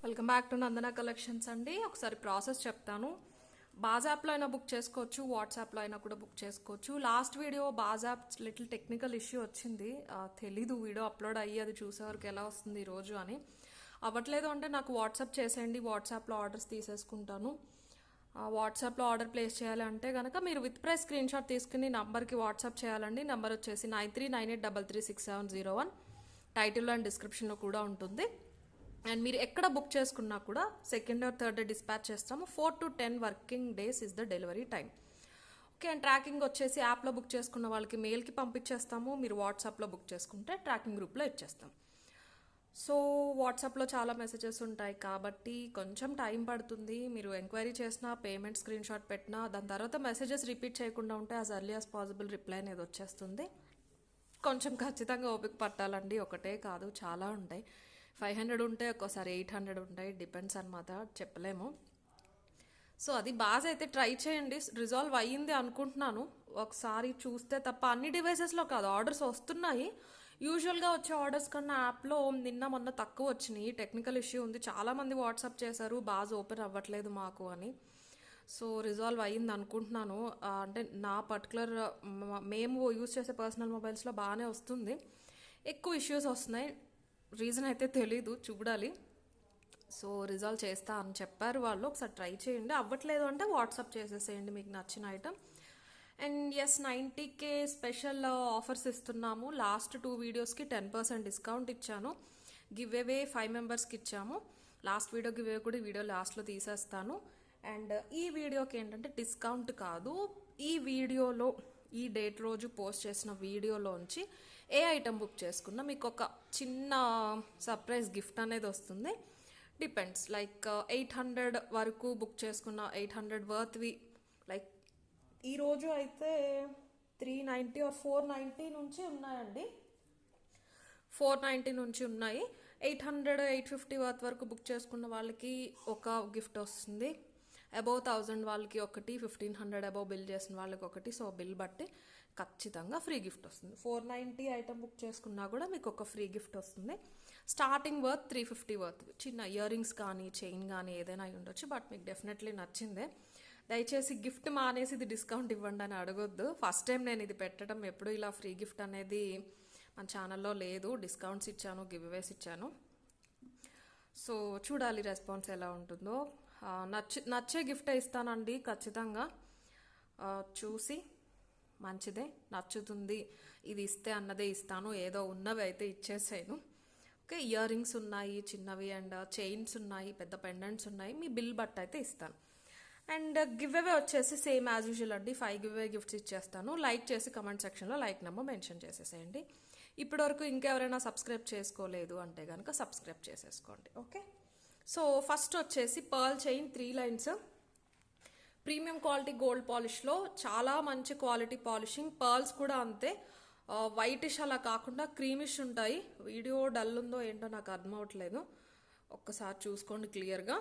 Welcome back to Nandana collections అండి. ఒకసారి process చెప్తాను. బాజ్ యాప్లో అయినా బుక్ చేసుకోవచ్చు, వాట్సాప్లో అయినా కూడా బుక్ చేసుకోవచ్చు. లాస్ట్ వీడియో బాజ్ యాప్ లిటిల్ టెక్నికల్ ఇష్యూ వచ్చింది. తెలీదు వీడియో అప్లోడ్ అయ్యి అది చూసేవరకు ఎలా వస్తుంది ఈరోజు అని. అవ్వట్లేదు అంటే నాకు వాట్సాప్ చేసేయండి, వాట్సాప్లో ఆర్డర్స్ తీసేసుకుంటాను. వాట్సాప్లో ఆర్డర్ ప్లేస్ చేయాలంటే కనుక మీరు విత్ ప్రైస్ స్క్రీన్ షాట్ తీసుకుని నంబర్కి వాట్సాప్ చేయాలండి. నెంబర్ వచ్చేసి 9398336701. టైటిల్లో అండ్ డిస్క్రిప్షన్లో కూడా ఉంటుంది. అండ్ మీరు ఎక్కడ బుక్ చేసుకున్నా కూడా second or third day dispatch చేస్తాము. 4 to 10 working days is the delivery time. Okay. And tracking వచ్చేసి యాప్లో బుక్ చేసుకున్న వాళ్ళకి మెయిల్కి పంపించేస్తాము. మీరు వాట్సాప్లో బుక్ చేసుకుంటే ట్రాకింగ్ గ్రూప్లో ఇచ్చేస్తాం. సో వాట్సాప్లో చాలా మెసేజెస్ ఉంటాయి కాబట్టి కొంచెం టైం పడుతుంది. మీరు ఎంక్వైరీ చేసినా, పేమెంట్ స్క్రీన్ షాట్ పెట్టినా, దాని తర్వాత మెసేజెస్ రిపీట్ చేయకుండా ఉంటే as early as possible reply అనేది వచ్చేస్తుంది. కొంచెం ఖచ్చితంగా ఓపిక పట్టాలండి. ఒకటే కాదు, చాలా ఉంటాయి. 500 ఉంటే ఒక్కోసారి 800 ఉంటాయి, డిపెండ్స్ అనమాట, చెప్పలేము. సో అది బాగా అయితే ట్రై చేయండి. రిజాల్వ్ అయ్యింది అనుకుంటున్నాను. ఒకసారి చూస్తే తప్ప అన్ని డివైసెస్లో కాదు, ఆర్డర్స్ వస్తున్నాయి. యూజువల్గా వచ్చే ఆర్డర్స్ కన్నా యాప్లో నిన్న మొన్న తక్కువ వచ్చినాయి. టెక్నికల్ ఇష్యూ ఉంది, చాలామంది వాట్సాప్ చేశారు బాగా ఓపెన్ అవ్వట్లేదు మాకు అని. సో రిజాల్వ్ అయ్యింది అనుకుంటున్నాను. అంటే నా పర్టికులర్ మేము యూజ్ చేసే పర్సనల్ మొబైల్స్లో బాగానే వస్తుంది. ఎక్కువ ఇష్యూస్ వస్తున్నాయి, రీజన్ అయితే తెలీదు, చూడాలి. సో రిజాల్వ్ చేస్తా అని చెప్పారు వాళ్ళు. ఒకసారి ట్రై చేయండి. అవ్వట్లేదు అంటే వాట్సాప్ చేసేసేయండి మీకు నచ్చిన item. And yes, 90K special offers ఇస్తున్నాము. లాస్ట్ 2 వీడియోస్కి 10% డిస్కౌంట్ ఇచ్చాను. గివ్ అవే 5 మెంబర్స్కి ఇచ్చాము. లాస్ట్ వీడియో గివ్ అవే కూడా ఈ వీడియో లాస్ట్లో తీసేస్తాను. అండ్ ఈ వీడియోకి ఏంటంటే డిస్కౌంట్ కాదు, ఈ వీడియోలో ఈ డేట్ రోజు పోస్ట్ చేసిన వీడియోలోంచి ఏ ఐటమ్ బుక్ చేసుకున్నా మీకు ఒక చిన్న సర్ప్రైజ్ గిఫ్ట్ అనేది వస్తుంది. డిపెండ్స్, లైక్ 800 వరకు బుక్ చేసుకున్న 800 వర్త్వి, లైక్ ఈరోజు అయితే 390 ఆర్ 490 నుంచి ఉన్నాయండి. 490 నుంచి ఉన్నాయి. 800, 850 వర్త్ వరకు బుక్ చేసుకున్న వాళ్ళకి ఒక గిఫ్ట్ వస్తుంది. అబౌవ్ 1000 వాళ్ళకి ఒకటి, 1500 అబౌవ్ బిల్ చేసిన వాళ్ళకి ఒకటి. సో బిల్ బట్టి ఖచ్చితంగా ఫ్రీ గిఫ్ట్ వస్తుంది. 490 ఐటమ్ బుక్ చేసుకున్నా కూడా మీకు ఒక ఫ్రీ గిఫ్ట్ వస్తుంది. స్టార్టింగ్ వర్త్ 350 వర్త్, చిన్న ఇయర్ రింగ్స్ కానీ చైన్ కానీ ఏదైనా అయి ఉండొచ్చు. బట్ మీకు డెఫినెట్లీ నచ్చిందే. దయచేసి గిఫ్ట్ మానేసి ఇది డిస్కౌంట్ ఇవ్వండి అని అడగొద్దు. ఫస్ట్ టైం నేను ఇది పెట్టడం, ఎప్పుడు ఇలా ఫ్రీ గిఫ్ట్ అనేది మన ఛానల్లో లేదు. డిస్కౌంట్స్ ఇచ్చాను, గివ్ అవేస్ ఇచ్చాను. సో చూడాలి రెస్పాన్స్ ఎలా ఉంటుందో. నచ్చే గిఫ్ట్ ఇస్తానండి ఖచ్చితంగా. చూసి మంచిదే, నచ్చుతుంది, ఇది ఇస్తే అన్నదే ఇస్తాను. ఏదో ఉన్నవి అయితే ఇచ్చేసాను. ఓకే. ఇయర్ రింగ్స్ ఉన్నాయి చిన్నవి, అండ్ చైన్స్ ఉన్నాయి, పెద్ద పెండెంట్స్ ఉన్నాయి. మీ బిల్ బట్ అయితే ఇస్తాను. అండ్ గివ్ అవే వచ్చేసి సేమ్ యాజ్ యూజువల్ అండి. 5 గివ్ అవే గిఫ్ట్స్ ఇచ్చేస్తాను. లైక్ చేసి కమెంట్ సెక్షన్లో లైక్ నెంబర్ మెన్షన్ చేసేసేయండి. ఇప్పటివరకు ఇంకెవరైనా సబ్స్క్రైబ్ చేసుకోలేదు అంటే కనుక సబ్స్క్రైబ్ చేసేసుకోండి. ఓకే. సో ఫస్ట్ వచ్చేసి pearl chain 3 lines, premium quality gold పాలిష్లో, చాలా మంచి క్వాలిటీ పాలిషింగ్. పర్ల్స్ కూడా అంతే, వైటిష్ అలా కాకుండా క్రీమిష్ ఉంటాయి. వీడియో డల్ ఉందో ఏంటో నాకు అర్థం అవ్వట్లేదు, ఒక్కసారి చూసుకోండి క్లియర్గా.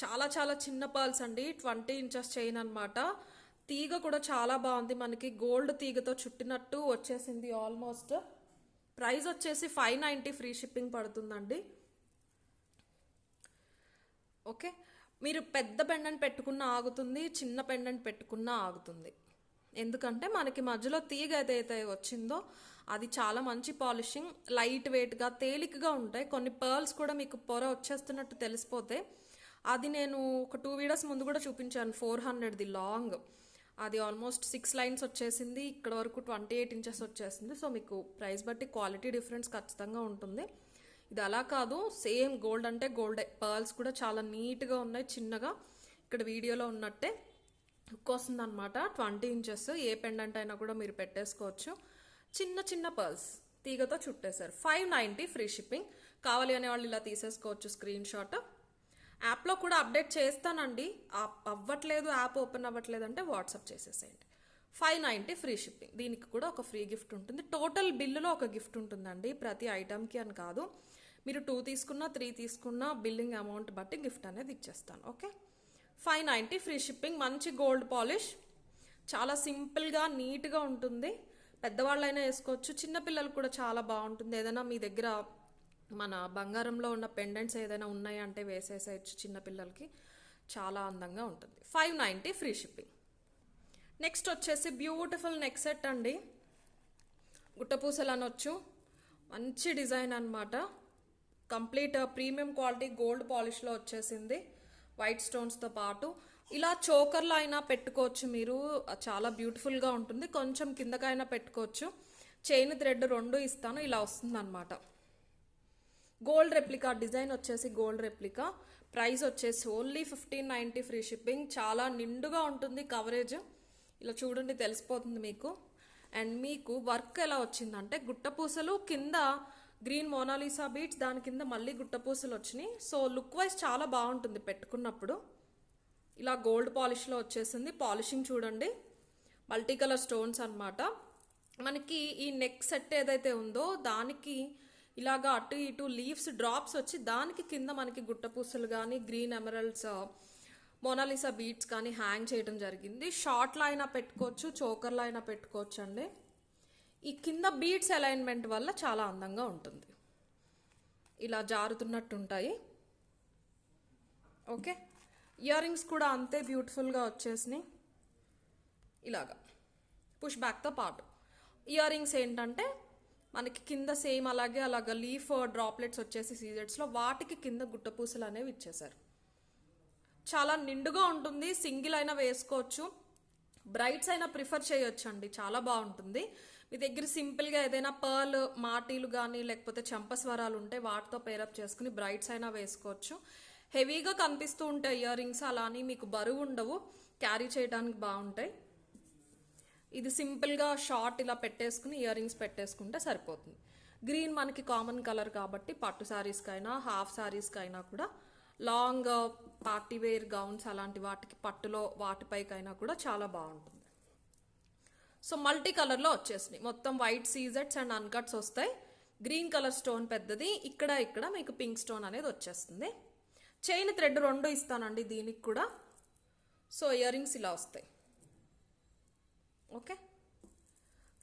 చాలా చాలా చిన్న పర్ల్స్ అండి, 20 ఇంచెస్ చైన్ అనమాట. తీగ కూడా చాలా బాగుంది, మనకి గోల్డ్ తీగతో చుట్టినట్టు వచ్చేసింది ఆల్మోస్ట్. ప్రైస్ వచ్చేసి 590 ఫ్రీ షిప్పింగ్ పడుతుందండి. ఓకే. మీరు పెద్ద పెండెంట్ పెట్టుకున్నా ఆగుతుంది, చిన్న పెండెంట్ పెట్టుకున్నా ఆగుతుంది. ఎందుకంటే మనకి మధ్యలో తీగ ఏదైతే వచ్చిందో అది చాలా మంచి పాలిషింగ్, లైట్ వెయిట్గా తేలికగా ఉంటాయి. కొన్ని పర్ల్స్ కూడా మీకు పొర వచ్చేస్తున్నట్టు తెలిసిపోతే, అది నేను ఒక 2 వీడియోస్ ముందు కూడా చూపించాను. 400ది లాంగ్, అది ఆల్మోస్ట్ 6 లైన్స్ వచ్చేసింది. ఇక్కడ వరకు 28 ఇంచెస్ వచ్చేసింది. సో మీకు ప్రైస్ బట్టి క్వాలిటీ డిఫరెన్స్ ఖచ్చితంగా ఉంటుంది. ఇది అలా కాదు, సేమ్ గోల్డ్ అంటే గోల్డ్. పర్ల్స్ కూడా చాలా నీట్గా ఉన్నాయి, చిన్నగా ఇక్కడ వీడియోలో ఉన్నట్టే హుక్ వస్తుంది అనమాట. 20 ఇంచెస్, ఏ పెండెంట్ అయినా కూడా మీరు పెట్టేసుకోవచ్చు. చిన్న చిన్న పర్ల్స్ తీగతో చుట్టేశారు. 590 free shipping. కావాలి అనే వాళ్ళు ఇలా తీసేసుకోవచ్చు స్క్రీన్ షాట్. యాప్లో కూడా అప్డేట్ చేస్తానండి. అవ్వట్లేదు, యాప్ ఓపెన్ అవ్వట్లేదు అంటే వాట్సాప్ చేసేసేయండి. 590 ఫ్రీ షిప్పింగ్. దీనికి కూడా ఒక ఫ్రీ గిఫ్ట్ ఉంటుంది. టోటల్ బిల్లులో ఒక గిఫ్ట్ ఉంటుందండి, ప్రతి ఐటమ్కి అని కాదు. మీరు 2 తీసుకున్నా 3 తీసుకున్నా బిల్లింగ్ అమౌంట్ బట్టి గిఫ్ట్ అనేది ఇచ్చేస్తాను. ఓకే. 590 free shipping. మంచి గోల్డ్ పాలిష్, చాలా సింపుల్గా నీట్గా ఉంటుంది. పెద్దవాళ్ళైనా వేసుకోవచ్చు, చిన్నపిల్లలు కూడా చాలా బాగుంటుంది. ఏదైనా మీ దగ్గర మన బంగారంలో ఉన్న పెండెంట్స్ ఏదైనా ఉన్నాయి అంటే వేసేసేయచ్చు చిన్నపిల్లలకి, చాలా అందంగా ఉంటుంది. 590 ఫ్రీ షిప్పింగ్. నెక్స్ట్ వచ్చేసి బ్యూటిఫుల్ నెక్ సెట్ అండి. గుట్టపూసలు అనొచ్చు, మంచి డిజైన్ అనమాట. కంప్లీట్ ప్రీమియం క్వాలిటీ గోల్డ్ పాలిష్లో వచ్చేసింది వైట్ స్టోన్స్తో పాటు. ఇలా చోకర్లో అయినా పెట్టుకోవచ్చు మీరు, చాలా బ్యూటిఫుల్గా ఉంటుంది. కొంచెం కిందకైనా పెట్టుకోవచ్చు. చైన్ థ్రెడ్ 2 ఇస్తాను, ఇలా వస్తుంది అనమాట. గోల్డ్ రెప్లికా డిజైన్ వచ్చేసి గోల్డ్ రెప్లికా. ప్రైస్ వచ్చేసి ఓన్లీ 1590 ఫ్రీ షిప్పింగ్. చాలా నిండుగా ఉంటుంది కవరేజ్, ఇలా చూడండి తెలిసిపోతుంది మీకు. అండ్ మీకు వర్క్ ఎలా వచ్చిందంటే గుట్టపూసలు కింద గ్రీన్ మోనాలిసా బీట్స్, దాని కింద మళ్ళీ గుట్టపూసలు వచ్చినాయి. సో లుక్ వైజ్ చాలా బాగుంటుంది పెట్టుకున్నప్పుడు. ఇలా గోల్డ్ పాలిష్లో వచ్చేసింది. పాలిషింగ్ చూడండి, మల్టీ కలర్ స్టోన్స్ అనమాట. మనకి ఈ నెక్ సెట్ ఏదైతే ఉందో దానికి ఇలాగా అటు ఇటు లీవ్స్ డ్రాప్స్ వచ్చి దానికి కింద మనకి గుట్టపూసలు కానీ గ్రీన్ ఎమరల్డ్స్ మోనాలిసా బీట్స్ కానీ హ్యాంగ్ చేయడం జరిగింది. షార్ట్లో అయినా పెట్టుకోవచ్చు, చోకర్లో అయినా పెట్టుకోవచ్చు అండి. ఈ కింద బీట్స్ అలైన్మెంట్ వల్ల చాలా అందంగా ఉంటుంది, ఇలా జారుతున్నట్టు ఉంటాయి. ఓకే, ఇయర్ రింగ్స్ కూడా అంతే బ్యూటిఫుల్గా వచ్చేసినాయి. ఇలాగా పుష్ బ్యాక్తో పాటు ఇయర్ రింగ్స్ ఏంటంటే మనకి కింద సేమ్ అలాగా లీఫ్ డ్రాప్లెట్స్ వచ్చేసి సీజెట్స్లో వాటికి కింద గుట్టపూసలు అనేవి ఇచ్చేసారు. చాలా నిండుగా ఉంటుంది. సింగిల్ అయినా వేసుకోవచ్చు, బ్రైట్స్ అయినా ప్రిఫర్ చేయొచ్చు అండి, చాలా బాగుంటుంది. మీ దగ్గర సింపుల్గా ఏదైనా పర్ల్ మాటీలు కానీ లేకపోతే చంపస్వరాలు ఉంటే వాటితో పేరప్ చేసుకుని బ్రైట్స్ అయినా వేసుకోవచ్చు. హెవీగా కనిపిస్తూ ఉంటాయి ఇయర్ రింగ్స్, అలా అని మీకు బరువు ఉండవు, క్యారీ చేయడానికి బాగుంటాయి. ఇది సింపుల్గా షార్ట్ ఇలా పెట్టేసుకుని ఇయర్ రింగ్స్ పెట్టేసుకుంటే సరిపోతుంది. గ్రీన్ మనకి కామన్ కలర్ కాబట్టి పట్టు శారీస్కైనా హాఫ్ శారీస్కైనా కూడా, లాంగ్ పార్టీ వేర్ గౌన్స్ అలాంటి వాటికి పట్టులో వాటిపైకైనా కూడా చాలా బాగుంటుంది. సో మల్టీ కలర్లో వచ్చేసినాయి, మొత్తం వైట్ సీజెట్స్ అండ్ అన్కట్స్ వస్తాయి. గ్రీన్ కలర్ స్టోన్ పెద్దది, ఇక్కడ మీకు పింక్ స్టోన్ అనేది వచ్చేస్తుంది. చైన్ థ్రెడ్ 2 ఇస్తానండి దీనికి కూడా. సో ఇయర్ రింగ్స్ ఇలా వస్తాయి. Okay,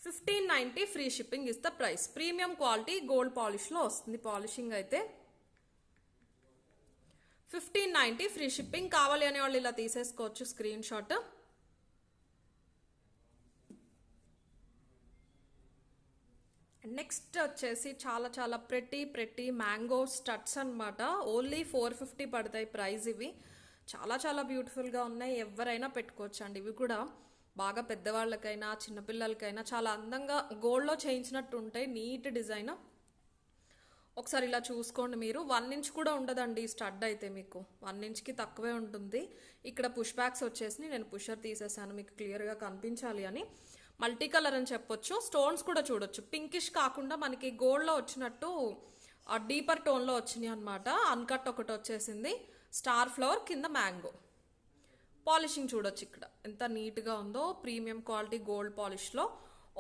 1590 free shipping is the price. Premium quality gold పాలిష్లో వస్తుంది. పాలిషింగ్ అయితే 1590 ఫ్రీ షిప్పింగ్. కావాలి అనే వాళ్ళు ఇలా తీసేసుకోవచ్చు స్క్రీన్ షాట్. నెక్స్ట్ వచ్చేసి చాలా ప్రెట్టి మ్యాంగో స్టడ్స్ అనమాట. ఓన్లీ 450 పడతాయి ప్రైస్. ఇవి చాలా బ్యూటిఫుల్గా ఉన్నాయి, ఎవరైనా పెట్టుకోవచ్చు అండి. ఇవి కూడా బాగా పెద్దవాళ్ళకైనా చిన్నపిల్లలకైనా చాలా అందంగా గోల్డ్లో చేయించినట్టు ఉంటాయి. Neat design. ఒకసారి ఇలా చూసుకోండి మీరు. 1 ఇంచ్ కూడా ఉండదండి ఈ స్టడ్ అయితే, మీకు 1 ఇంచ్కి తక్కువే ఉంటుంది. ఇక్కడ పుష్ బ్యాక్స్ వచ్చేసి నేను పుషర్ తీసేసాను మీకు క్లియర్గా కనిపించాలి అని. మల్టీ కలర్ అని చెప్పొచ్చు. స్టోన్స్ కూడా చూడొచ్చు, పింకిష్ కాకుండా మనకి గోల్డ్లో వచ్చినట్టు డీపర్ టోన్లో వచ్చినాయి అనమాట. అన్కట్ ఒకటి వచ్చేసింది, స్టార్ ఫ్లవర్ కింద మ్యాంగో. పాలిషింగ్ చూడొచ్చు ఇక్కడ ఎంత నీట్గా ఉందో. ప్రీమియం క్వాలిటీ గోల్డ్ పాలిష్లో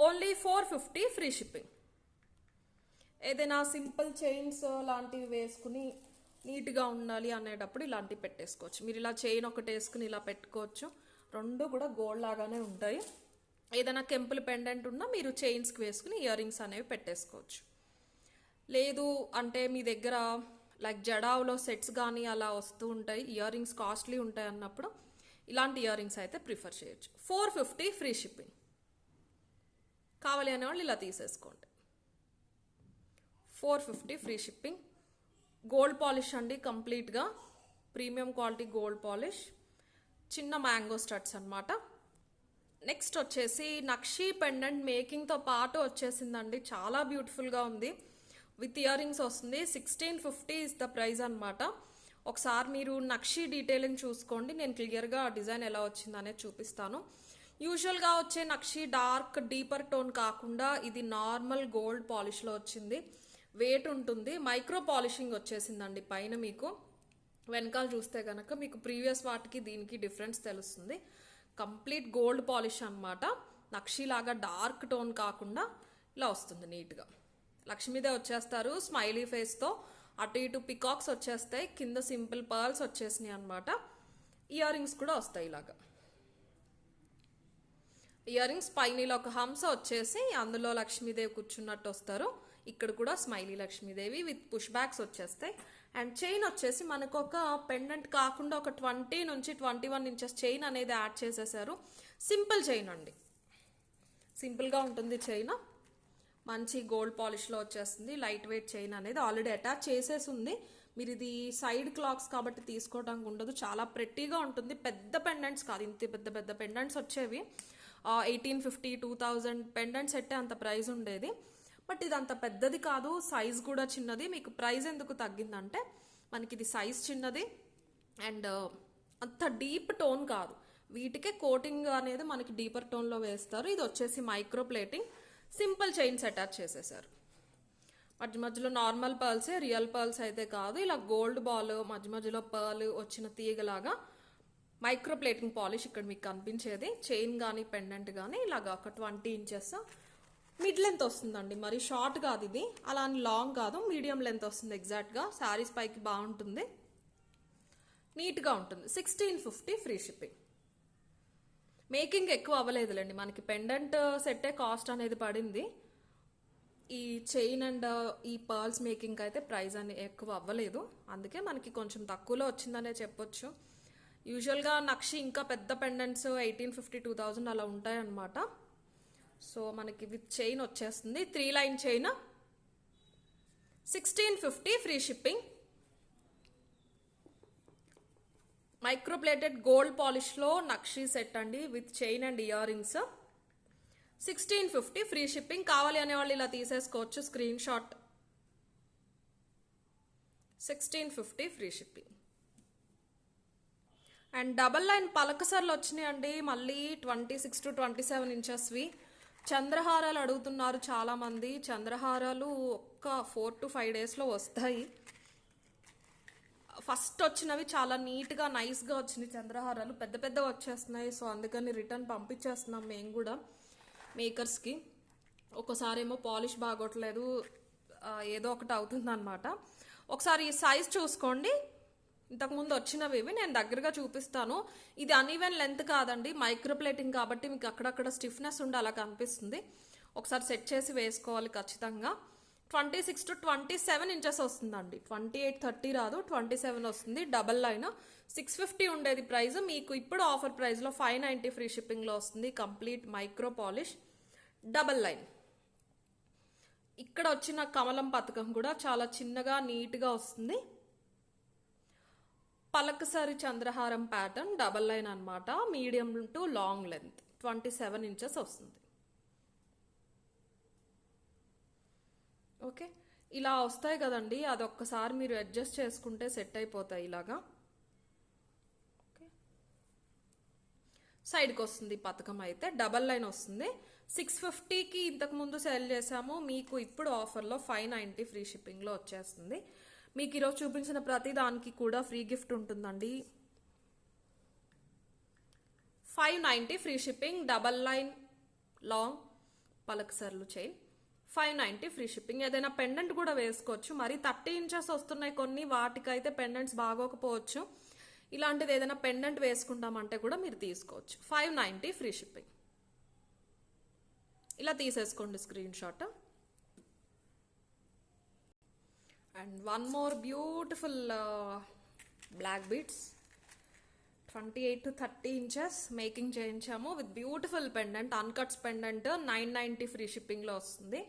ఓన్లీ 450 ఫ్రీ షిప్పింగ్. ఏదైనా సింపుల్ చైన్స్ లాంటివి వేసుకుని నీట్గా ఉండాలి అనేటప్పుడు ఇలాంటివి పెట్టేసుకోవచ్చు. మీరు ఇలా చైన్ ఒకటి వేసుకుని ఇలా పెట్టుకోవచ్చు. 2 కూడా గోల్డ్ లాగానే ఉంటాయి. ఏదైనా కెంపుల్ పెండెంట్ ఉన్నా మీరు చైన్స్కి వేసుకుని ఇయర్ రింగ్స్ అనేవి పెట్టేసుకోవచ్చు. లేదు అంటే మీ దగ్గర లైక్ జడావులో సెట్స్ కానీ అలా వస్తూ ఉంటాయి, ఇయర్ రింగ్స్ కాస్ట్లీ ఉంటాయి అన్నప్పుడు ఇలాంటి ఇయర్ రింగ్స్ అయితే ప్రిఫర్ చేయొచ్చు. 450 ఫ్రీ షిప్పింగ్. కావాలి అనేవాళ్ళు ఇలా తీసేసుకోండి. 450 ఫ్రీ షిప్పింగ్. గోల్డ్ పాలిష్ అండి, కంప్లీట్గా ప్రీమియం క్వాలిటీ గోల్డ్ పాలిష్. చిన్న మ్యాంగో స్టడ్స్ అనమాట. నెక్స్ట్ వచ్చేసి నక్షీ పెండెంట్ మేకింగ్తో పాటు వచ్చేసిందండి. చాలా బ్యూటిఫుల్గా ఉంది, విత్ ఇయర్ రింగ్స్ వస్తుంది. 1650 ఇస్ ద ప్రైస్ అనమాట. ఒకసారి మీరు నక్షీ డీటెయిలింగ్ చూసుకోండి, నేను క్లియర్గా డిజైన్ ఎలా వచ్చింది అనేది చూపిస్తాను. యూజువల్గా వచ్చే నక్షీ డార్క్ డీపర్ టోన్ కాకుండా ఇది నార్మల్ గోల్డ్ పాలిష్లో వచ్చింది. వెయిట్ ఉంటుంది, మైక్రో పాలిషింగ్ వచ్చేసిందండి పైన. మీకు వెనకాల చూస్తే కనుక మీకు ప్రీవియస్ వాటికి దీనికి డిఫరెన్స్ తెలుస్తుంది. కంప్లీట్ గోల్డ్ పాలిష్ అనమాట. నక్షీలాగా డార్క్ టోన్ కాకుండా ఇలా వస్తుంది నీట్గా. లక్ష్మీదే వచ్చేస్తారు స్మైలీ ఫేస్తో. అటు ఇటు పికాక్స్ వచ్చేస్తాయి, కింద సింపుల్ పర్ల్స్ వచ్చేసినాయి అనమాట. ఇయర్ రింగ్స్ కూడా వస్తాయి ఇలాగా. ఇయర్ రింగ్స్ పైన ఇలా ఒక హంస వచ్చేసి అందులో లక్ష్మీదేవి కూర్చున్నట్టు వస్తారు. ఇక్కడ కూడా smiley Lakshmidevi with push backs వచ్చేస్తాయి. అండ్ చైన్ వచ్చేసి మనకు ఒక పెండెంట్ కాకుండా ఒక 20 నుంచి 21 ఇంచెస్ చైన్ అనేది యాడ్ చేసేసారు. సింపుల్ చైన్ అండి, సింపుల్గా ఉంటుంది చైన్. మంచి గోల్డ్ పాలిష్లో వచ్చేస్తుంది. లైట్ వెయిట్ చైన్ అనేది ఆల్రెడీ అటాచ్ చేసేసి ఉంది. మీరు ఇది సైడ్ క్లాక్స్ కాబట్టి తీసుకోవడానికి ఉండదు. చాలా ప్రెట్టీగా ఉంటుంది. పెద్ద పెండెంట్స్ కాదు, ఇంత పెద్ద పెద్ద పెండెంట్స్ వచ్చేవి. 1850 2000 పెండెంట్ సెట్టే అంత ప్రైస్ ఉండేది. బట్ ఇది అంత పెద్దది కాదు, సైజ్ కూడా చిన్నది. మీకు ప్రైస్ ఎందుకు తగ్గిందంటే మనకి ఇది సైజ్ చిన్నది అండ్ అంత డీప్ టోన్ కాదు. వీటికే కోటింగ్ అనేది మనకి డీపర్ టోన్లో వేస్తారు. ఇది వచ్చేసి micro plating, simple chains attach చేసేసారు. మధ్య మధ్యలో నార్మల్ పర్ల్సే, రియల్ పర్ల్స్ అయితే కాదు. ఇలా గోల్డ్ బాల్ మధ్య మధ్యలో పర్ల్ వచ్చిన తీగలాగా మైక్రో ప్లేటింగ్ పాలిష్ ఇక్కడ మీకు కనిపించేది. చైన్ కానీ పెండెంట్ కానీ ఇలాగా ఒక 20 ఇంచెస్ మిడ్ లెంత్ వస్తుందండి. మరి షార్ట్ కాదు ఇది, అలా అని లాంగ్ కాదు, మీడియం లెంత్ వస్తుంది ఎగ్జాక్ట్గా. శారీస్ పైకి బాగుంటుంది, నీట్గా ఉంటుంది. 1650 ఫ్రీ షిప్పింగ్. మేకింగ్ ఎక్కువ అవ్వలేదులేండి, మనకి పెండెంట్ సెట్టే కాస్ట్ అనేది పడింది. ఈ చైన్ అండ్ ఈ పర్ల్స్ మేకింగ్ అయితే ప్రైస్ అని ఎక్కువ అవ్వలేదు, అందుకే మనకి కొంచెం తక్కువలో వచ్చిందనే చెప్పొచ్చు. యూజువల్గా నక్షి ఇంకా పెద్ద పెండెంట్స్ 1850 2000 అలా ఉంటాయన్నమాట. సో మనకి విత్ చైన్ వచ్చేస్తుంది. 3 line chain 1650 free shipping. Microplated gold పాలిష్లో నక్షి సెట్ అండి with chain and earrings. 1650 free shipping. కావాలి అనే వాళ్ళు ఇలా తీసేసుకోవచ్చు screenshot. 1650 free shipping. And double line పలకసర్లు వచ్చినాయి అండి మళ్ళీ 26 to 27 ఇంచెస్వి. చంద్రహారాలు అడుగుతున్నారు చాలామంది. చంద్రహారాలు ఒక్క 4 to 5 డేస్లో వస్తాయి. ఫస్ట్ వచ్చినవి చాలా నీట్గా నైస్గా వచ్చినాయి చంద్రహారాలు, పెద్ద పెద్దగా వచ్చేస్తున్నాయి. సో అందుకని రిటర్న్ పంపించేస్తున్నాం మేము కూడా మేకర్స్కి. ఒకసారి ఏమో పాలిష్ బాగోట్లేదు, ఏదో ఒకటి అవుతుంది అనమాట. ఒకసారి ఈ సైజ్ చూసుకోండి. ఇంతకుముందు వచ్చినవి నేను దగ్గరగా చూపిస్తాను. ఇది అన్ఈవెన్ లెంత్ కాదండి, మైక్రోప్లేటింగ్ కాబట్టి మీకు అక్కడక్కడ స్టిఫ్నెస్ ఉండి అలా కనిపిస్తుంది. ఒకసారి సెట్ చేసి వేసుకోవాలి ఖచ్చితంగా. 26 to 27 ఇంచెస్ వస్తుందండి. 28 30 రాదు, 27 వస్తుంది. డబల్ లైన్ 650 ఉండేది ప్రైస్, మీకు ఇప్పుడు ఆఫర్ ప్రైస్లో 590 ఫ్రీ షిప్పింగ్లో వస్తుంది. Complete micro polish double line. ఇక్కడ వచ్చిన కమలం పథకం కూడా చాలా చిన్నగా నీట్గా వస్తుంది. పలకసారి చంద్రహారం ప్యాటర్న్ డబల్ లైన్ అనమాట. Medium to long length 27 inches వస్తుంది. ఓకే, ఇలా వస్తాయి కదండి, అదొక్కసారి మీరు అడ్జస్ట్ చేసుకుంటే సెట్ అయిపోతాయి ఇలాగా. ఓకే, సైడ్కి వస్తుంది పథకం అయితే. డబల్ లైన్ వస్తుంది. 650కి ఇంతకుముందు సేల్ చేసాము, మీకు ఇప్పుడు ఆఫర్లో 590 ఫ్రీ షిప్పింగ్లో వచ్చేస్తుంది. మీకు ఈరోజు చూపించిన ప్రతి దానికి కూడా ఫ్రీ గిఫ్ట్ ఉంటుందండి. 590 free shipping. Double line long పలకసర్లు చైన్ 590 ఫ్రీ షిప్పింగ్. ఏదైనా పెండెంట్ కూడా వేసుకోవచ్చు. మరి 30 ఇంచెస్ వస్తున్నాయి కొన్ని, వాటికైతే పెండెంట్స్ బాగోకపోవచ్చు. ఇలాంటిది ఏదైనా పెండెంట్ వేసుకుంటామంటే కూడా మీరు తీసుకోవచ్చు. 590 ఫ్రీ షిప్పింగ్. ఇలా తీసేసుకోండి screenshot. And one more beautiful black beads 28 to 30 inches making చేయించాము with beautiful pendant. Uncuts pendant 990 free షిప్పింగ్లో వస్తుంది.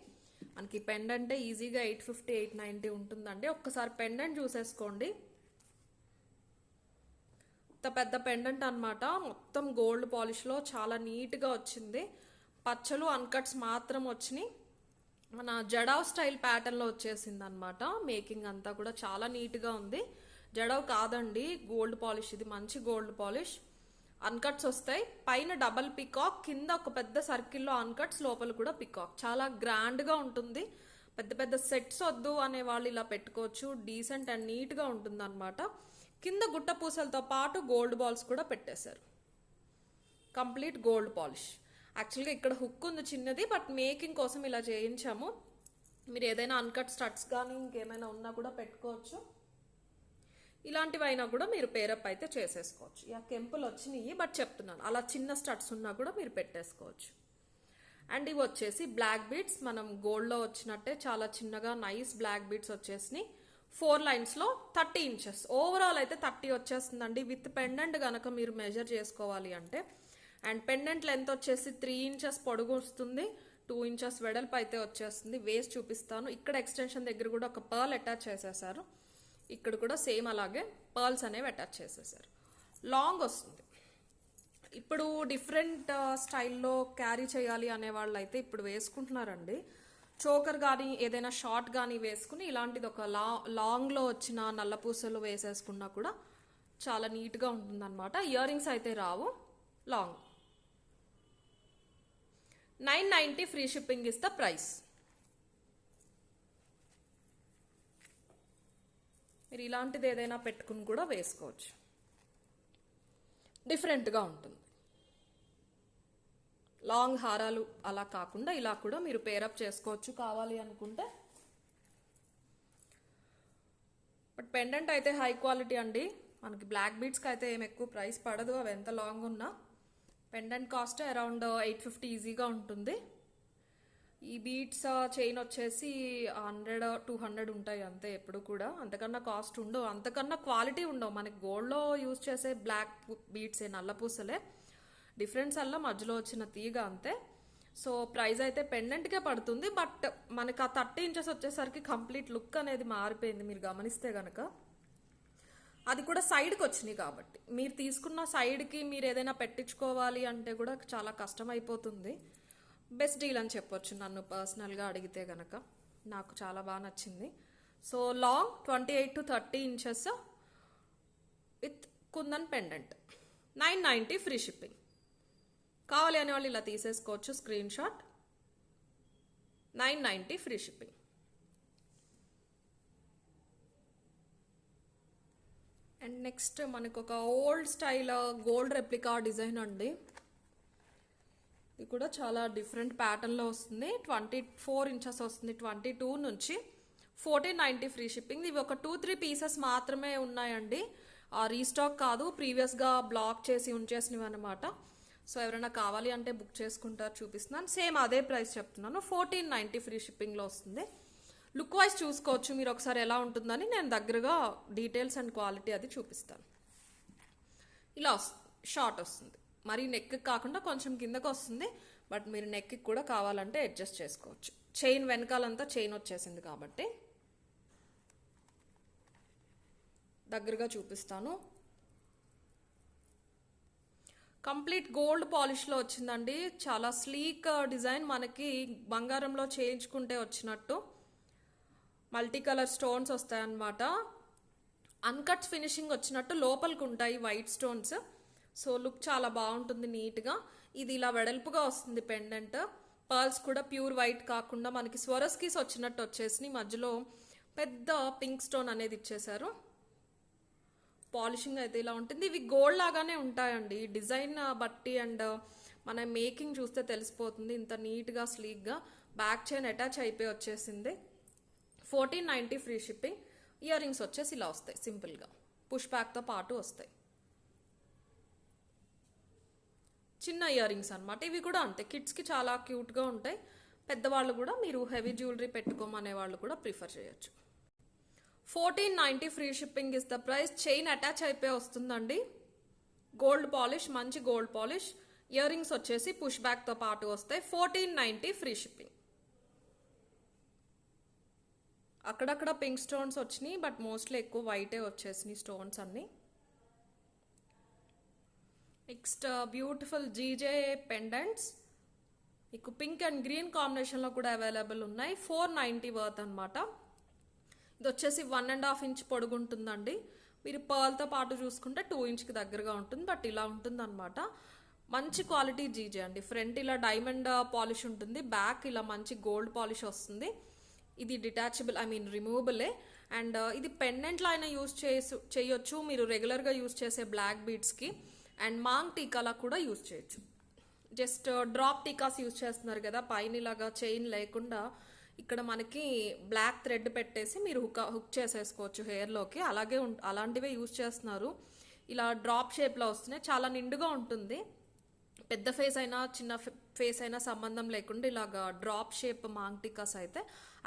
మనకి పెండెంటే ఈజీగా 850 890 ఉంటుందండి. ఒక్కసారి పెండెంట్ చూసేసుకోండి. ఇంత పెద్ద పెండెంట్ అనమాట, మొత్తం గోల్డ్ పాలిష్లో చాలా నీట్గా వచ్చింది. పచ్చలు అన్కట్స్ మాత్రం వచ్చినాయి. మన జడావ్ స్టైల్ ప్యాటర్న్లో వచ్చేసింది అనమాట. మేకింగ్ అంతా కూడా చాలా నీట్గా ఉంది. జడావ్ కాదండి, గోల్డ్ పాలిష్. ఇది మంచి గోల్డ్ పాలిష్. అన్కట్స్ వస్తాయి. పైన డబల్ పికాక్, కింద ఒక పెద్ద సర్కిల్లో అన్కట్స్, లోపల కూడా పికాక్. చాలా గ్రాండ్గా ఉంటుంది. పెద్ద పెద్ద సెట్స్ వద్దు అనే వాళ్ళు ఇలా పెట్టుకోవచ్చు. డీసెంట్ అండ్ నీట్గా ఉంటుంది అనమాట. కింద గుట్ట పూసలతో పాటు గోల్డ్ బాల్స్ కూడా పెట్టేశారు. Complete gold polish. యాక్చువల్గా ఇక్కడ హుక్ ఉంది చిన్నది, బట్ మేకింగ్ కోసం ఇలా చేయించాము. మీరు ఏదైనా అన్కట్ స్టడ్స్ కానీ ఇంకేమైనా ఉన్నా కూడా పెట్టుకోవచ్చు. ఇలాంటివి అయినా కూడా మీరు పేరప్ అయితే చేసేసుకోవచ్చు. కెంపులు వచ్చినాయి బట్ చెప్తున్నాను, అలా చిన్న స్టడ్స్ ఉన్నా కూడా మీరు పెట్టేసుకోవచ్చు. అండ్ ఇవి వచ్చేసి బ్లాక్ బీడ్స్, మనం గోల్డ్లో వచ్చినట్టే చాలా చిన్నగా నైస్ బ్లాక్ బీడ్స్ వచ్చేసినాయి. 4 లైన్స్లో 30 ఇంచెస్, ఓవరాల్ అయితే 30 వచ్చేస్తుందండి. విత్ పెండెంట్ కనుక మీరు మెజర్ చేసుకోవాలి అంటే. అండ్ పెండెంట్ లెంత్ వచ్చేసి 3 ఇంచెస్ పొడుగు వస్తుంది, 2 ఇంచెస్ వెడల్పు అయితే వచ్చేస్తుంది. వేస్ట్ చూపిస్తాను. ఇక్కడ ఎక్స్టెన్షన్ దగ్గర కూడా ఒక పర్ల్ అటాచ్ చేసేసారు, ఇక్కడ కూడా సేమ్ అలాగే పర్ల్స్ అనేవి అటాచ్ చేసేసారు. లాంగ్ వస్తుంది. ఇప్పుడు డిఫరెంట్ స్టైల్లో క్యారీ చేయాలి అనే వాళ్ళు అయితే ఇప్పుడు వేసుకుంటున్నారండి. చోకర్ కానీ ఏదైనా షార్ట్ కానీ వేసుకుని ఇలాంటిది ఒక లాంగ్లో వచ్చిన నల్లపూసలు వేసేసుకున్నా కూడా చాలా నీట్గా ఉంటుందన్నమాట. ఇయర్ రింగ్స్ అయితే రావు. Long 990 free shipping is the price. మీరు ఇలాంటిది ఏదైనా పెట్టుకుని కూడా వేసుకోవచ్చు, డిఫరెంట్గా ఉంటుంది. లాంగ్ హారాలు అలా కాకుండా ఇలా కూడా మీరు పేరప్ చేసుకోవచ్చు కావాలి అనుకుంటే. బట్ పెండెంట్ అయితే హై క్వాలిటీ అండి. మనకి బ్లాక్ బీడ్స్కి అయితే ఏం ఎక్కువ ప్రైస్ పడదు, అవి ఎంత లాంగ్ ఉన్నా. పెండెంట్ కాస్ట్ అరౌండ్ 850 ఈజీగా ఉంటుంది. ఈ బీడ్స్ చైన్ వచ్చేసి 100-200 ఉంటాయి అంతే, ఎప్పుడు కూడా అంతకన్నా కాస్ట్ ఉండవు, అంతకన్నా క్వాలిటీ ఉండవు. మనకి గోల్డ్లో యూజ్ చేసే బ్లాక్ బీడ్సే, నల్లపూసలే. డిఫరెన్స్ అలా మధ్యలో వచ్చిన తీగ అంతే. సో ప్రైస్ అయితే పెండెంట్కే పడుతుంది. బట్ మనకి ఆ 30 ఇంచెస్ వచ్చేసరికి కంప్లీట్ లుక్ అనేది మారిపోయింది. మీరు గమనిస్తే కనుక అది కూడా సైడ్కి వచ్చినాయి కాబట్టి, మీరు తీసుకున్న సైడ్కి మీరు ఏదైనా పెట్టించుకోవాలి అంటే కూడా చాలా కష్టం అయిపోతుంది. బెస్ట్ డీల్ అని చెప్పొచ్చు నన్ను పర్సనల్గా అడిగితే కనుక. నాకు చాలా బాగా నచ్చింది. So long 28-30 inches with kundan pendant, 990 free shipping. కావాలి అనే వాళ్ళు ఇలా తీసేసుకోవచ్చు screen shot. 990 free shipping. And next మనకు ఒక old style gold replica design అండి. ఇది కూడా చాలా డిఫరెంట్ ప్యాటర్న్లో వస్తుంది. 24 ఇంచెస్ వస్తుంది. 22 నుంచి 1490 ఫ్రీ షిప్పింగ్. ఇవి ఒక 2-3 పీసెస్ మాత్రమే ఉన్నాయండి, రీస్టాక్ కాదు, ప్రీవియస్గా బ్లాక్ చేసి ఉంచేసినవి అనమాట. సో ఎవరైనా కావాలి అంటే బుక్ చేసుకుంటారు. చూపిస్తున్నాను, సేమ్ అదే ప్రైస్ చెప్తున్నాను. 1490 ఫ్రీ షిప్పింగ్లో వస్తుంది. లుక్ వైజ్ చూసుకోవచ్చు మీరు ఒకసారి ఎలా ఉంటుందని. నేను దగ్గరగా డీటెయిల్స్ అండ్ క్వాలిటీ అది చూపిస్తాను. ఇలా షార్ట్ వస్తుంది, మరి నెక్ కాకుండా కొంచెం కిందకు వస్తుంది. బట్ మీరు నెక్కి కూడా కావాలంటే అడ్జస్ట్ చేసుకోవచ్చు. చైన్ వెనకాలంతా చైన్ వచ్చేసింది కాబట్టి దగ్గరగా చూపిస్తాను. కంప్లీట్ గోల్డ్ పాలిష్లో వచ్చిందండి. చాలా స్లీక్ డిజైన్, మనకి బంగారంలో చేయించుకుంటే వచ్చినట్టు. మల్టీ కలర్ స్టోన్స్ వస్తాయన్నమాట. అన్కట్ ఫినిషింగ్ వచ్చినట్టు లోపలికి ఉంటాయి వైట్ స్టోన్స్. సో లుక్ చాలా బాగుంటుంది నీట్గా. ఇది ఇలా వెడల్పుగా వస్తుంది పెండెంట్. పర్ల్స్ కూడా ప్యూర్ వైట్ కాకుండా మనకి స్వరస్కీస్ వచ్చినట్టు వచ్చేసి మధ్యలో పెద్ద పింక్ స్టోన్ అనేది ఇచ్చేసారు. పాలిషింగ్ అయితే ఇలా ఉంటుంది. ఇవి గోల్డ్ లాగానే ఉంటాయండి, డిజైన్ బట్టి అండ్ మన మేకింగ్ చూస్తే తెలిసిపోతుంది. ఇంత నీట్గా స్లీక్గా బ్యాక్ చైన్ అటాచ్ అయిపోయి వచ్చేసింది. 1490 ఫ్రీ షిప్పింగ్. ఇయర్ రింగ్స్ వచ్చేసి ఇలా వస్తాయి సింపుల్గా, పుష్ బ్యాక్తో పాటు వస్తాయి. చిన్న ఇయర్ రింగ్స్ అనమాట. ఇవి కూడా అంతే, కిడ్స్కి చాలా క్యూట్గా ఉంటాయి. పెద్దవాళ్ళు కూడా మీరు హెవీ జ్యువెలరీ పెట్టుకోమనే వాళ్ళు కూడా ప్రిఫర్ చేయొచ్చు. 1490 free shipping is the price. Chain attach అయిపోయి వస్తుందండి. గోల్డ్ పాలిష్, మంచి గోల్డ్ పాలిష్. ఇయర్ రింగ్స్ వచ్చేసి పుష్ బ్యాక్తో పాటు వస్తాయి. 1490 ఫ్రీ షిప్పింగ్. అక్కడక్కడ పింక్ స్టోన్స్ వచ్చినాయి, బట్ మోస్ట్లీ ఎక్కువ వైటే వచ్చేసినాయి స్టోన్స్ అన్నీ. Next beautiful GJ pendants. మీకు పింక్ అండ్ గ్రీన్ కాంబినేషన్లో కూడా అవైలబుల్ ఉన్నాయి. 490 వర్త్ అనమాట. ఇది వచ్చేసి 1.5 ఇంచ్ పొడుగు ఉంటుందండి. మీరు పర్ల్తో పాటు చూసుకుంటే 2 ఇంచ్కి దగ్గరగా ఉంటుంది. బట్ ఇలా ఉంటుంది అనమాట. మంచి క్వాలిటీ జీజే అండి. ఫ్రంట్ ఇలా డైమండ్ పాలిష్ ఉంటుంది, బ్యాక్ ఇలా మంచి గోల్డ్ పాలిష్ వస్తుంది. ఇది డిటాచబుల్, రిమూవబులే. అండ్ ఇది పెండెంట్లో అయినా యూజ్ చేయొచ్చు మీరు రెగ్యులర్గా యూజ్ చేసే బ్లాక్ బీడ్స్కి. అండ్ మాంగ్ టీకాలా కూడా యూజ్ చేయొచ్చు. జస్ట్ డ్రాప్ టీకాస్ యూజ్ చేస్తున్నారు కదా, పైన ఇలాగా చైన్ లేకుండా ఇక్కడ మనకి బ్లాక్ థ్రెడ్ పెట్టేసి మీరు హుక్ చేసేసుకోవచ్చు హెయిర్లోకి. అలాంటివే యూజ్ చేస్తున్నారు. ఇలా డ్రాప్ షేప్లో వస్తున్నాయి, చాలా నిండుగా ఉంటుంది. పెద్ద ఫేస్ అయినా చిన్న ఫేస్ అయినా సంబంధం లేకుండా ఇలాగా డ్రాప్ షేప్ మాంగ్ టికాస్ అయితే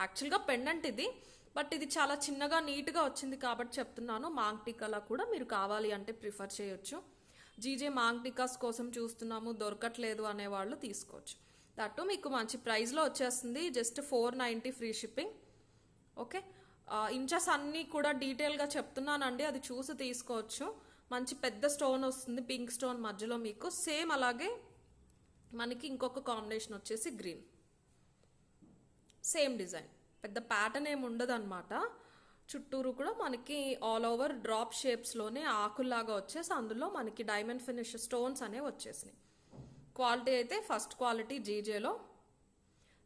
యాక్చువల్గా పెండెంట్ ఇది, బట్ ఇది చాలా చిన్నగా నీట్గా వచ్చింది కాబట్టి చెప్తున్నాను. మాంగ్ టికాలా కూడా మీరు కావాలి అంటే ప్రిఫర్ చేయొచ్చు. జీజే మాంగ్ టికాస్ కోసం చూస్తున్నాము దొరకట్లేదు అనేవాళ్ళు తీసుకోవచ్చు. దట్టు మీకు మంచి ప్రైస్లో వచ్చేస్తుంది, just 490 free shipping. Okay, inches అన్నీ కూడా డీటెయిల్గా చెప్తున్నానండి, అది చూసి తీసుకోవచ్చు. మంచి పెద్ద స్టోన్ వస్తుంది, పింక్ స్టోన్ మధ్యలో మీకు. సేమ్ అలాగే మనకి ఇంకొక కాంబినేషన్ వచ్చేసి గ్రీన్, సేమ్ డిజైన్, పెద్ద ప్యాటర్న్ ఏమి ఉండదు అనమాట. చుట్టూరు కూడా మనకి ఆల్ ఓవర్ డ్రాప్ షేప్స్లోనే ఆకుల్లాగా వచ్చేసి అందులో మనకి డైమండ్ ఫినిష్ స్టోన్స్ అనేవి వచ్చేసినాయి. క్వాలిటీ అయితే ఫస్ట్ క్వాలిటీ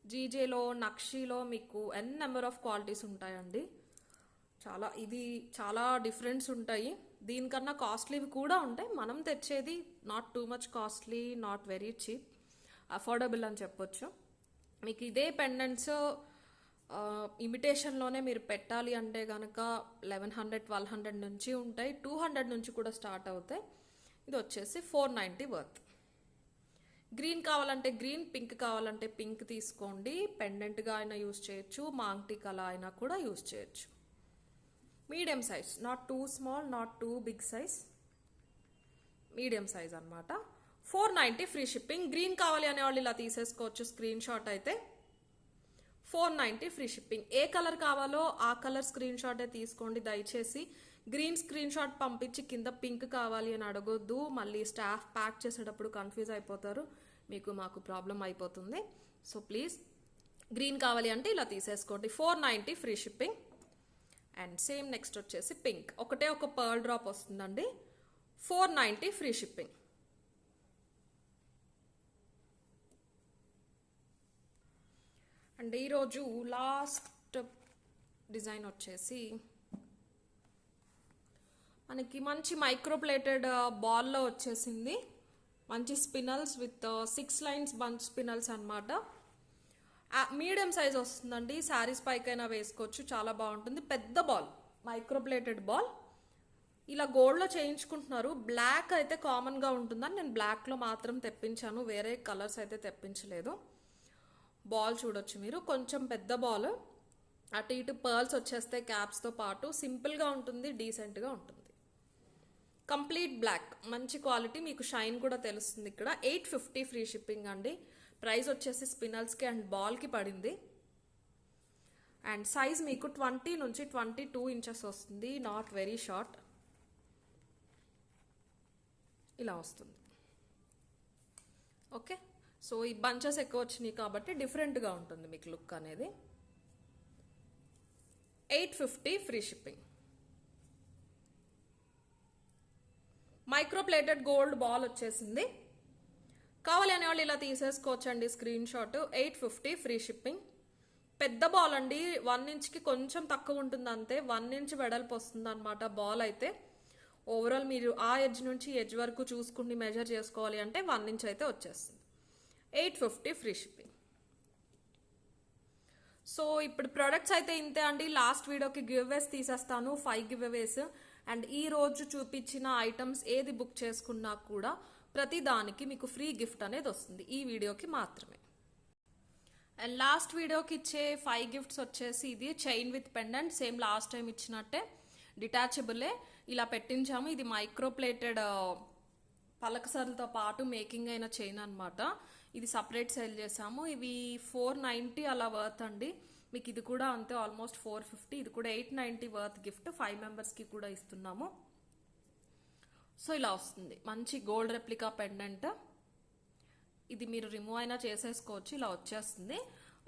జీజేలో నక్షీలో మీకు నెంబర్ ఆఫ్ క్వాలిటీస్ ఉంటాయండి. ఇది చాలా డిఫరెన్స్ ఉంటాయి. దీనికన్నా కాస్ట్లీవి కూడా ఉంటాయి. మనం తెచ్చేది not too much costly, not very cheap, affordable అని చెప్పొచ్చు. మీకు ఇదే పెండెంట్స్ ఇమిటేషన్లోనే మీరు పెట్టాలి అంటే కనుక 1100-1200 నుంచి ఉంటాయి, 200 నుంచి కూడా స్టార్ట్ అవుతాయి. ఇది వచ్చేసి 490 వర్త్. గ్రీన్ కావాలంటే గ్రీన్, పింక్ కావాలంటే పింక్ తీసుకోండి. పెండెంట్గా అయినా యూజ్ చేయొచ్చు, మాంగ్ టికాలా అయినా కూడా యూజ్ చేయొచ్చు. Medium size, not too small, not too big size, medium size అనమాట. 490 ఫ్రీ షిప్పింగ్. గ్రీన్ కావాలి అనేవాళ్ళు ఇలా తీసేసుకోవచ్చు స్క్రీన్ షాట్ అయితే. 490 ఫ్రీ షిప్పింగ్. ఏ కలర్ కావాలో ఆ కలర్ స్క్రీన్ షాటే తీసుకోండి దయచేసి. గ్రీన్ స్క్రీన్ షాట్ పంపించి కింద పింక్ కావాలి అని అడగొద్దు, మళ్ళీ స్టాఫ్ ప్యాక్ చేసేటప్పుడు కన్ఫ్యూజ్ అయిపోతారు, మాకు ప్రాబ్లం అయిపోతుంది. సో ప్లీజ్ గ్రీన్ కావాలి అంటే ఇలా తీసేసుకోండి. 490 free shipping. And same next వచ్చేసి పింక్, ఒకటే ఒక పర్ల్ డ్రాప్ వస్తుందండి, 490 ఫ్రీ షిప్పింగ్. అండ్ ఈరోజు లాస్ట్ డిజైన్ వచ్చేసి మనకి మంచి మైక్రోప్లేటెడ్ బాల్లో వచ్చేసింది. మంచి spinels with 6 lines bunch spinels అనమాట. మీడియం సైజ్ వస్తుందండి, శారీస్ పైకైనా వేసుకోవచ్చు, చాలా బాగుంటుంది. పెద్ద బాల్, మైక్రోప్లేటెడ్ బాల్, ఇలా గోల్డ్లో చేయించుకుంటున్నారు. బ్లాక్ అయితే కామన్గా ఉంటుందని నేను బ్లాక్లో మాత్రం తెప్పించాను, వేరే కలర్స్ అయితే తెప్పించలేదు. బాల్ చూడొచ్చు మీరు, కొంచెం పెద్ద బాల్, అటు ఇటు పర్ల్స్ వచ్చేస్తే క్యాప్స్తో పాటు. సింపుల్గా ఉంటుంది, డీసెంట్గా ఉంటుంది. కంప్లీట్ బ్లాక్, మంచి క్వాలిటీ, మీకు షైన్ కూడా తెలుస్తుంది. ఇక్కడ 850 ఫ్రీ షిప్పింగ్ అండి. ప్రైస్ వచ్చేసి స్పినల్స్కి అండ్ బాల్కి పడింది. అండ్ సైజ్ మీకు 20 నుంచి 22 ఇంచెస్ వస్తుంది, నాట్ వెరీ షార్ట్. ఇలా వస్తుంది. ఓకే, సో ఈ బంచెస్ ఎక్కువ వచ్చినాయి కాబట్టి డిఫరెంట్గా ఉంటుంది మీకు లుక్ అనేది. 850 free shipping. Microplated gold ball వచ్చేసింది. కావాలి అనే వాళ్ళు ఇలా తీసేసుకోవచ్చండి స్క్రీన్ షాట్. 850 free shipping. పెద్ద బాల్ అండి, 1 ఇంచ్కి కొంచెం తక్కువ ఉంటుంది అంతే, 1 ఇంచ్ వెడల్పు వస్తుంది అనమాట బాల్ అయితే. ఓవరాల్ మీరు ఆ ఎడ్జ్ నుంచి ఎడ్జ్ వరకు చూసుకుని మెజర్ చేసుకోవాలి అంటే 1 ఇంచ్ అయితే వచ్చేస్తుంది. 850 ఫ్రీ షిప్పింగ్. సో ఇప్పుడు ప్రొడక్ట్స్ అయితే ఇంతే అండి. లాస్ట్ వీడియోకి గివ్ అవేస్ తీసేస్తాను, 5 గివ్ అవేస్. అండ్ ఈ రోజు చూపించిన ఐటమ్స్ ఏది బుక్ చేసుకున్నా కూడా ప్రతి దానికి మీకు ఫ్రీ గిఫ్ట్ అనేది వస్తుంది, ఈ వీడియోకి మాత్రమే. అండ్ లాస్ట్ వీడియోకి ఇచ్చే 5 గిఫ్ట్స్ వచ్చేసి ఇది chain with pendant, same last time ఇచ్చినట్టే డిటాచబులే ఇలా పెట్టించాము. ఇది మైక్రోప్లేటెడ్ పలకసర్లతో పాటు మేకింగ్ అయిన చైన్ అనమాట. ఇది సపరేట్ సేల్ చేసాము. ఇవి 490 అలా వర్త్ అండి. మీకు ఇది కూడా అంతే, ఆల్మోస్ట్ 450. ఇది కూడా 890 వర్త్ గిఫ్ట్, 5 మెంబర్స్కి కూడా ఇస్తున్నాము. సో ఇలా వస్తుంది మంచి గోల్డ్ రెప్లికా పెండెంట్. ఇది మీరు రిమూవ్ అయినా చేసేసుకోవచ్చు, ఇలా వచ్చేస్తుంది.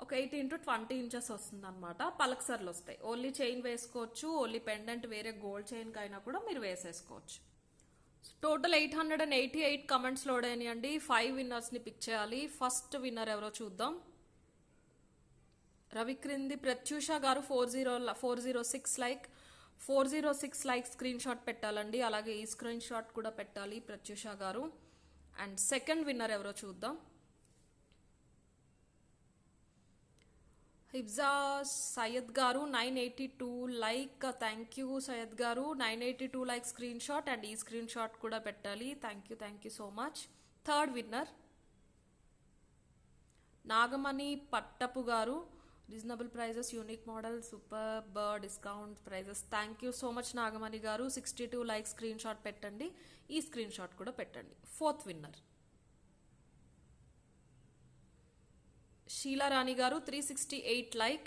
ఒక 8 into 20 ఇంచెస్ వస్తుంది అనమాట. పలకసర్లు వస్తాయి, ఓన్లీ చైన్ వేసుకోవచ్చు, ఓన్లీ పెండెంట్ వేరే గోల్డ్ చైన్కి అయినా కూడా మీరు వేసేసుకోవచ్చు. టోటల్ 888 కమెంట్స్ లోడ్ అయినాయండి. 5 విన్నర్స్ని పిక్ చేయాలి. ఫస్ట్ విన్నర్ ఎవరో చూద్దాం. రవిక్రింది ప్రత్యూష గారు 406 లైక్, 406 లైక్ స్క్రీన్ షాట్ పెట్టాలండి. అలాగే ఈ స్క్రీన్ షాట్ కూడా పెట్టాలి ప్రత్యూష గారు. అండ్ సెకండ్ విన్నర్ ఎవరో చూద్దాం. హిబ్జా సయ్యద్ గారు 982 లైక్, థ్యాంక్ యూ సయ్యద్ గారు. 982 లైక్ స్క్రీన్ షాట్ అండ్ ఈ స్క్రీన్ షాట్ కూడా పెట్టాలి. Thank you so much. Third winner Nagamani Pattapu గారు. Reasonable prices, unique model, super discount prices. Thank you so much Nagamani గారు. 62 లైక్ స్క్రీన్ షాట్ పెట్టండి. ఈ స్క్రీన్ షాట్ కూడా పెట్టండి. ఫోర్త్ విన్నర్ షీలారాణి గారు. 368 లైక్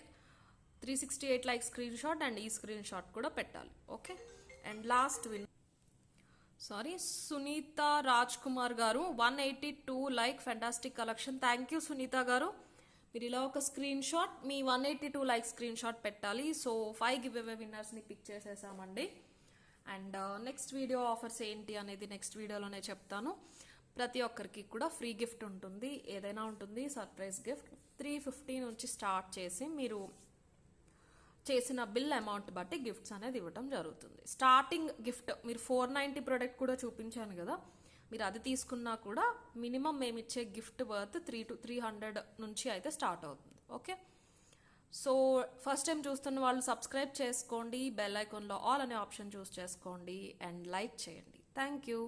స్క్రీన్ షాట్ అండ్ ఈ స్క్రీన్ షాట్ కూడా పెట్టాలి. Okay. And last winner Sunitha Raj Kumar గారు. 182 like fantastic collection. Thank you Sunitha గారు. మీరు ఇలా ఒక స్క్రీన్ షాట్ మీ 182 లైక్ స్క్రీన్ షాట్ పెట్టాలి. సో 5 గివ్ అవే విన్నర్స్ని పిక్ చేసేసామండి. అండ్ నెక్స్ట్ వీడియో ఆఫర్స్ ఏంటి అనేది నెక్స్ట్ వీడియోలోనే చెప్తాను. ప్రతి ఒక్కరికి కూడా ఫ్రీ గిఫ్ట్ ఉంటుంది, ఏదైనా ఉంటుంది, సర్ప్రైజ్ గిఫ్ట్. 350 నుంచి స్టార్ట్ చేసి మీరు చేసిన బిల్ అమౌంట్ బట్టి గిఫ్ట్స్ అనేది ఇవ్వడం జరుగుతుంది. స్టార్టింగ్ గిఫ్ట్ మీరు 490 ప్రోడక్ట్ కూడా చూపించాను కదా, మీరు అది తీసుకున్నా కూడా మినిమం మేము ఇచ్చే గిఫ్ట్ వర్త్ 300 నుంచి అయితే స్టార్ట్ అవుతుంది. ఓకే. సో ఫస్ట్ టైం చూస్తున్న వాళ్ళు సబ్స్క్రైబ్ చేసుకోండి, బెల్ ఐకాన్లో ఆల్ అనే ఆప్షన్ చూస్ చేసుకోండి అండ్ లైక్ చేయండి. Thank you.